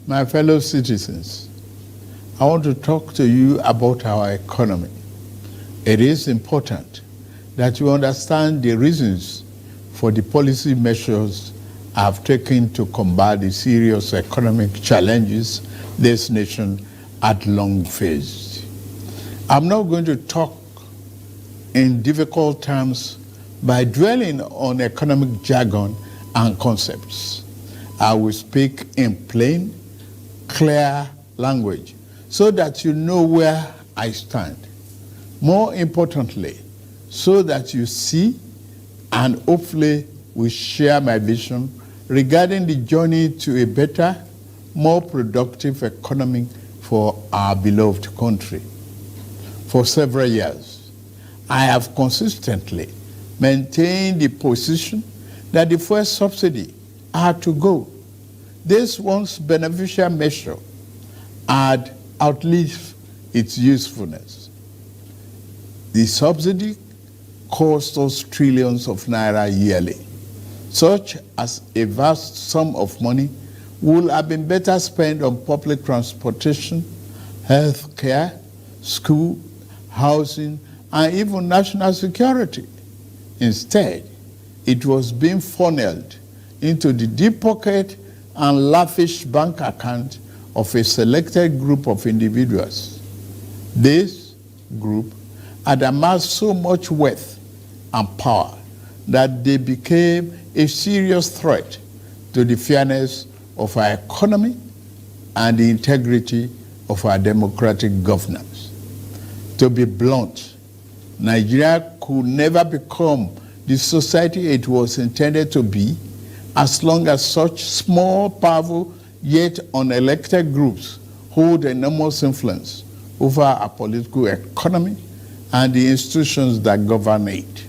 My fellow citizens, I want to talk to you about our economy. It is important that you understand the reasons for the policy measures I've taken to combat the serious economic challenges this nation had long faced. I'm not going to talk in difficult terms by dwelling on economic jargon and concepts. I will speak in plain, clear language so that you know where I stand. More importantly, so that you see and hopefully will share my vision regarding the journey to a better, more productive economy for our beloved country. For several years, I have consistently maintained the position that the fuel subsidy had to go. This once beneficial measure had outlived its usefulness. The subsidy cost us trillions of naira yearly, such as a vast sum of money would have been better spent on public transportation, health care, school, housing, and even national security. Instead, it was being funneled into the deep pocket and lavish bank account of a selected group of individuals. This group had amassed so much wealth and power that they became a serious threat to the fairness of our economy and the integrity of our democratic governance. To be blunt, Nigeria could never become the society it was intended to be as long as such small, powerful, yet unelected groups hold enormous influence over our political economy and the institutions that govern it.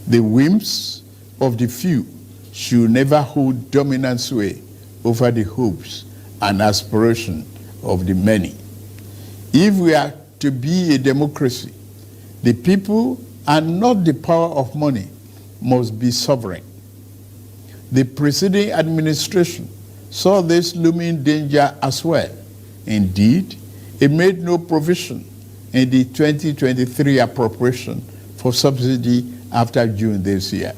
The whims of the few should never hold dominant sway over the hopes and aspirations of the many. If we are to be a democracy, the people and not the power of money must be sovereign. The preceding administration saw this looming danger as well. Indeed, it made no provision in the 2023 appropriation for subsidy after June this year.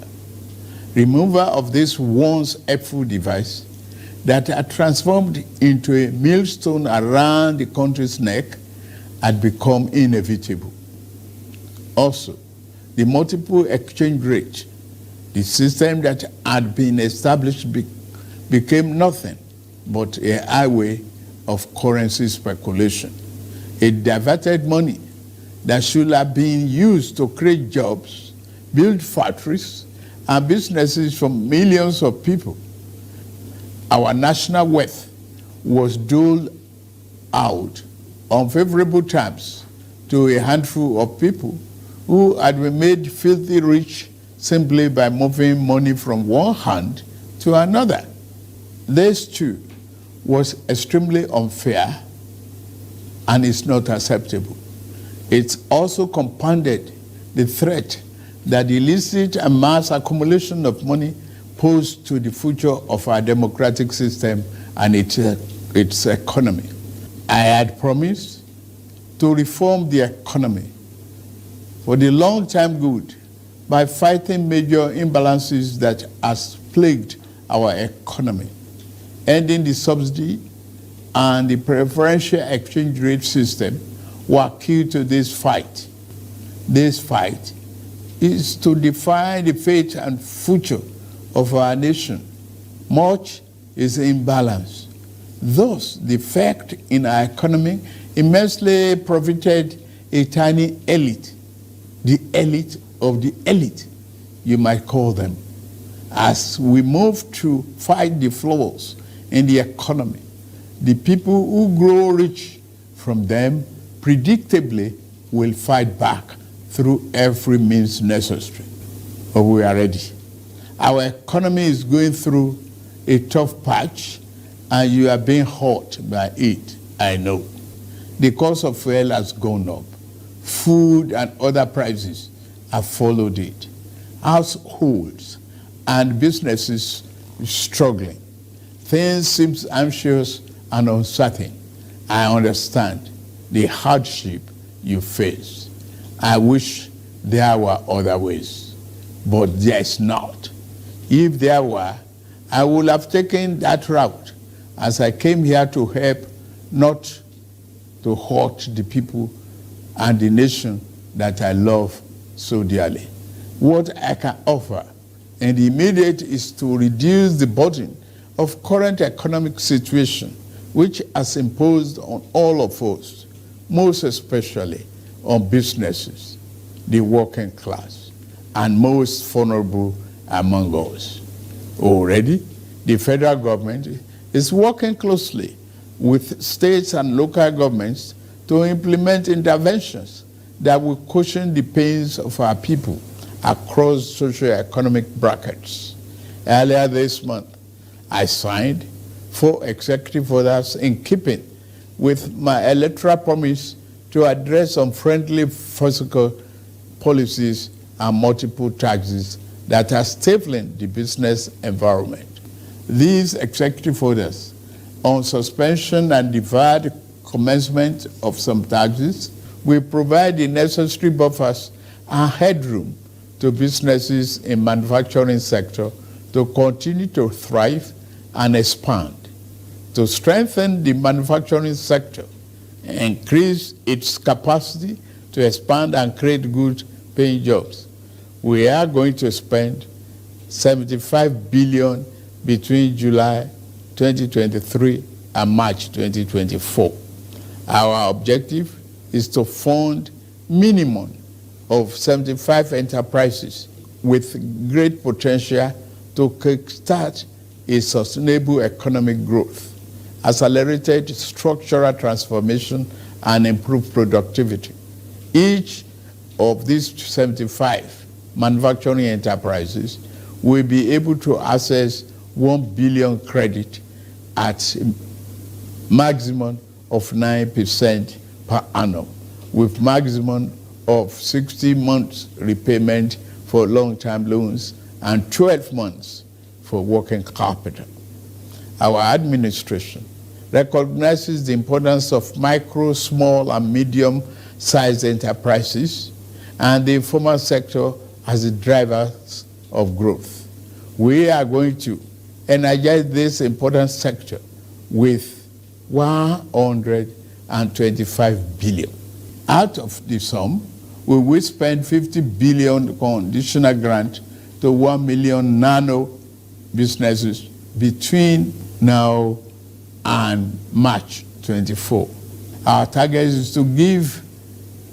Removal of this once helpful device that had transformed into a millstone around the country's neck had become inevitable. Also, the multiple exchange rate, the system that had been established became nothing but a highway of currency speculation. It diverted money that should have been used to create jobs, build factories, and businesses for millions of people. Our national wealth was doled out on favorable terms to a handful of people who had been made filthy rich simply by moving money from one hand to another. This too was extremely unfair and is not acceptable. It also compounded the threat that the illicit and mass accumulation of money posed to the future of our democratic system and its economy. I had promised to reform the economy for the long-term good by fighting major imbalances that has plagued our economy. Ending the subsidy and the preferential exchange rate system were key to this fight. This fight is to define the fate and future of our nation. Much is imbalance. Thus, the effect in our economy immensely profited a tiny elite, the elite of the elite, you might call them. As we move to fight the flaws in the economy, the people who grow rich from them predictably will fight back through every means necessary. But we are ready. Our economy is going through a tough patch, and you are being hurt by it, I know. The cost of fuel has gone up. Food and other prices have followed it. Households and businesses struggling. Things seem anxious and uncertain. I understand the hardship you face. I wish there were other ways, but there is not. If there were, I would have taken that route, as I came here to help, not to hurt the people and the nation that I love so dearly. What I can offer in the immediate is to reduce the burden of current economic situation, which has imposed on all of us, most especially on businesses, the working class, and most vulnerable among us. Already, the federal government is working closely with states and local governments to implement interventions that will cushion the pains of our people across socio-economic brackets. Earlier this month, I signed 4 executive orders in keeping with my electoral promise to address unfriendly fiscal policies and multiple taxes that are stifling the business environment. These executive orders on suspension and deferred commencement of some taxes will provide the necessary buffers and headroom to businesses in manufacturing sector to continue to thrive and expand. To strengthen the manufacturing sector, increase its capacity to expand and create good paying jobs, we are going to spend 75 billion between July 2023 and March 2024. Our objective is to fund minimum of 75 enterprises with great potential to kickstart a sustainable economic growth, accelerated structural transformation, and improved productivity. Each of these 75 manufacturing enterprises will be able to access 1 billion credit at a maximum of 9% per annum, with maximum of 60 months repayment for long-term loans and 12 months for working capital. Our administration recognizes the importance of micro, small, and medium-sized enterprises and the informal sector as the drivers of growth. We are going to energize this important sector with 125 billion. Out of the sum, we will spend 50 billion conditional grant to 1 million nano businesses between now and March 24. Our target is to give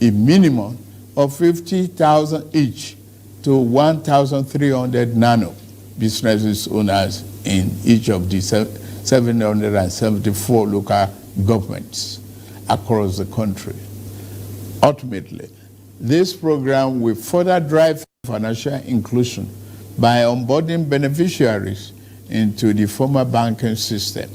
a minimum of 50,000 each to 1,300 nano businesses owners in each of the 774 local governments across the country. Ultimately, this program will further drive financial inclusion by onboarding beneficiaries into the formal banking system.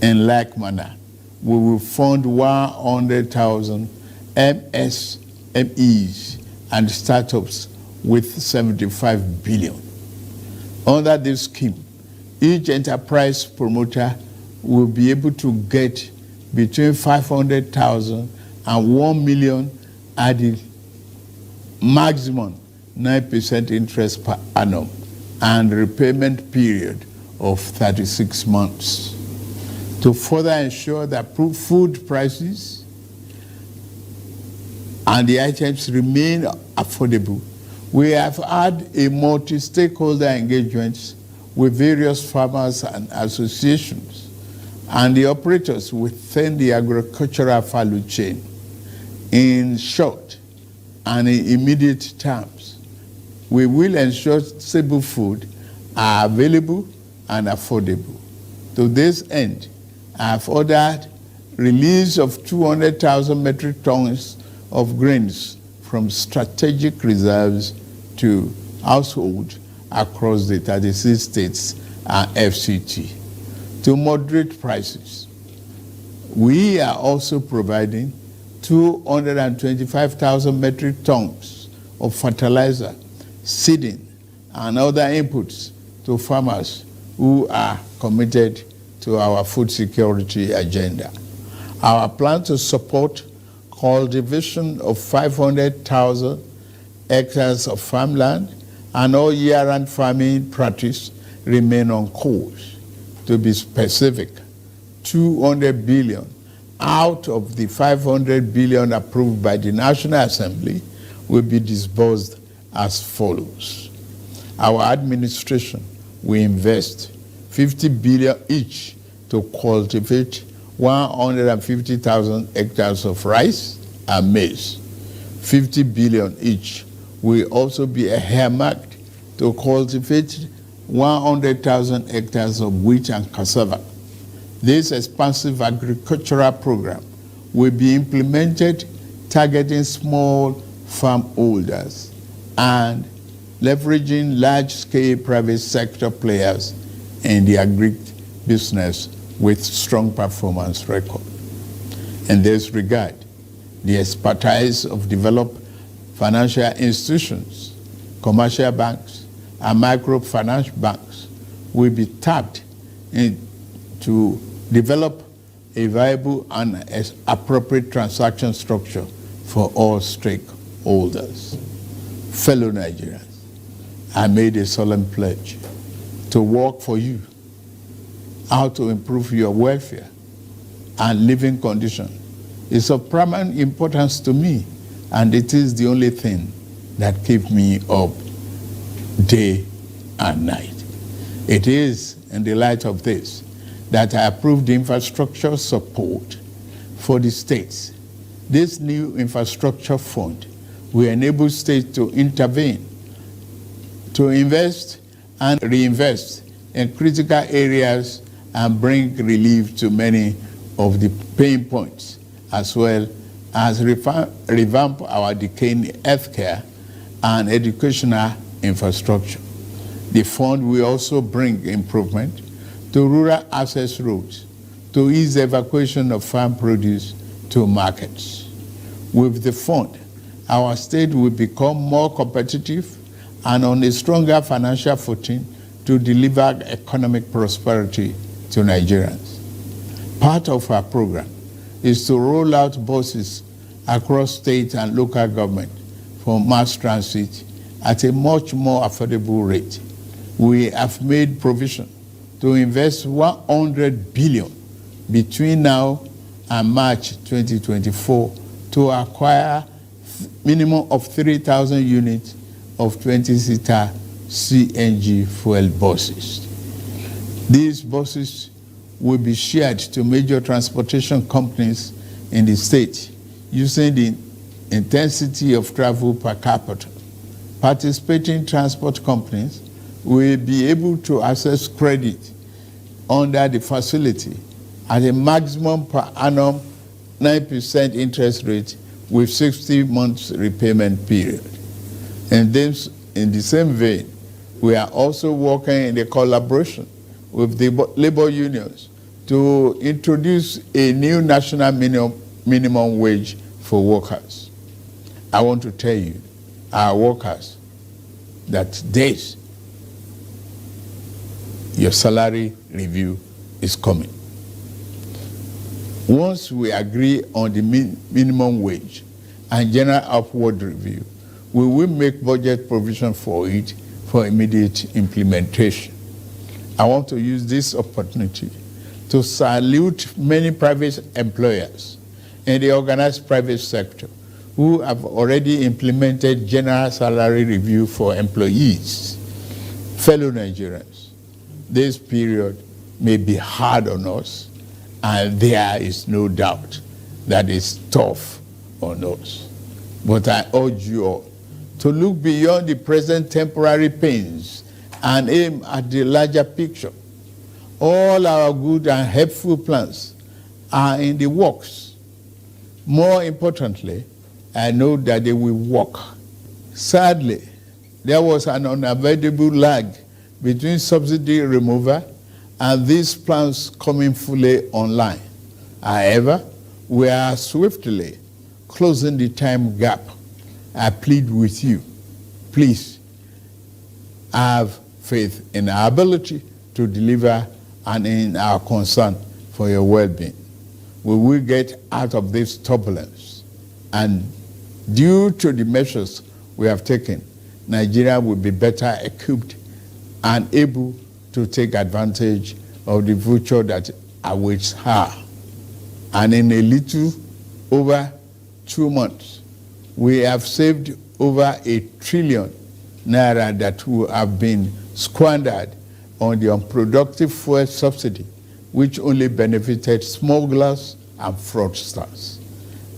In like manner, we will fund 100,000 MSMEs and startups with 75 billion. Under this scheme, each enterprise promoter will be able to get between 500,000 and 1 million at the maximum 9% interest per annum and repayment period of 36 months. To further ensure that food prices and the items remain affordable, we have had a multi-stakeholder engagement with various farmers and associations and the operators within the agricultural value chain. In short and in immediate terms, we will ensure stable food are available and affordable. To this end, I have ordered release of 200,000 metric tons of grains from strategic reserves to households across the 36 states and FCT to moderate prices. We are also providing 225,000 metric tons of fertilizer, seeding, and other inputs to farmers who are committed to to our food security agenda. Our plan to support cultivation of 500,000 hectares of farmland and all year-round farming practice remain on course. To be specific, 200 billion out of the 500 billion approved by the National Assembly will be disbursed as follows. Our administration will invest 50 billion each to cultivate 150,000 hectares of rice and maize. 50 billion each will also be earmarked to cultivate 100,000 hectares of wheat and cassava. This expansive agricultural program will be implemented targeting small farm holders and leveraging large-scale private sector players in the agri-business with strong performance record. In this regard, the expertise of developed financial institutions, commercial banks, and microfinance banks will be tapped to develop a viable and appropriate transaction structure for all stakeholders. Fellow Nigerians, I made a solemn pledge to work for you, how to improve your welfare and living conditions. It's of paramount importance to me, and it is the only thing that keeps me up day and night. It is in the light of this that I approved the infrastructure support for the states. This new infrastructure fund will enable states to intervene, to invest and reinvest in critical areas and bring relief to many of the pain points, as well as revamp our decaying healthcare and educational infrastructure. The fund will also bring improvement to rural access roads to ease the evacuation of farm produce to markets. With the fund, our state will become more competitive and on a stronger financial footing to deliver economic prosperity to Nigerians. Part of our program is to roll out buses across state and local government for mass transit at a much more affordable rate. We have made provision to invest 100 billion between now and March 2024 to acquire minimum of 3,000 units of 20-seater CNG fuel buses. These buses will be shared to major transportation companies in the state using the intensity of travel per capita. Participating transport companies will be able to access credit under the facility at a maximum per annum 9% interest rate with 60 months repayment period. And then, in the same vein, we are also working in a collaboration with the labor unions to introduce a new national minimum wage for workers. I want to tell you, our workers, that this, your salary review is coming. Once we agree on the minimum wage and general upward review, we will make budget provision for it for immediate implementation. I want to use this opportunity to salute many private employers in the organized private sector who have already implemented general salary review for employees. Fellow Nigerians, this period may be hard on us, and there is no doubt that it's tough on us. But I urge you all to look beyond the present temporary pains and aim at the larger picture. All our good and helpful plans are in the works. More importantly, I know that they will work. Sadly, there was an unavoidable lag between subsidy removal and these plans coming fully online. However, we are swiftly closing the time gap. I plead with you, please have faith in our ability to deliver and in our concern for your well-being. We will get out of this turbulence, and due to the measures we have taken, Nigeria will be better equipped and able to take advantage of the future that awaits her. And in a little over 2 months, we have saved over 1 trillion naira that would have been squandered on the unproductive fuel subsidy, which only benefited smugglers and fraudsters.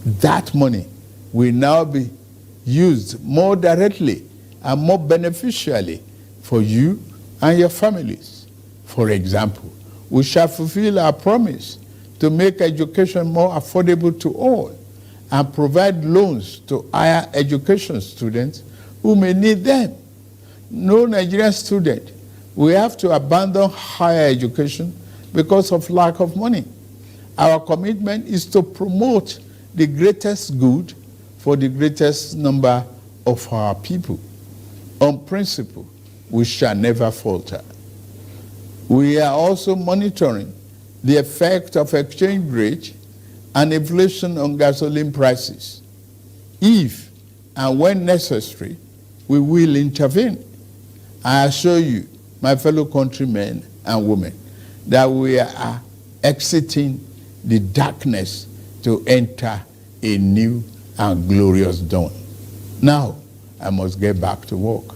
That money will now be used more directly and more beneficially for you and your families. For example, we shall fulfill our promise to make education more affordable to all and provide loans to higher education students who may need them. No Nigerian student will have to abandon higher education because of lack of money. Our commitment is to promote the greatest good for the greatest number of our people. On principle, we shall never falter. We are also monitoring the effect of exchange rate and inflation on gasoline prices. If and when necessary, we will intervene. I assure you, my fellow countrymen and women, that we are exiting the darkness to enter a new and glorious dawn. Now, I must get back to work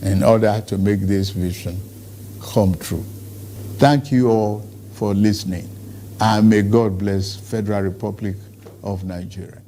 in order to make this vision come true. Thank you all for listening, and may God bless Federal Republic of Nigeria.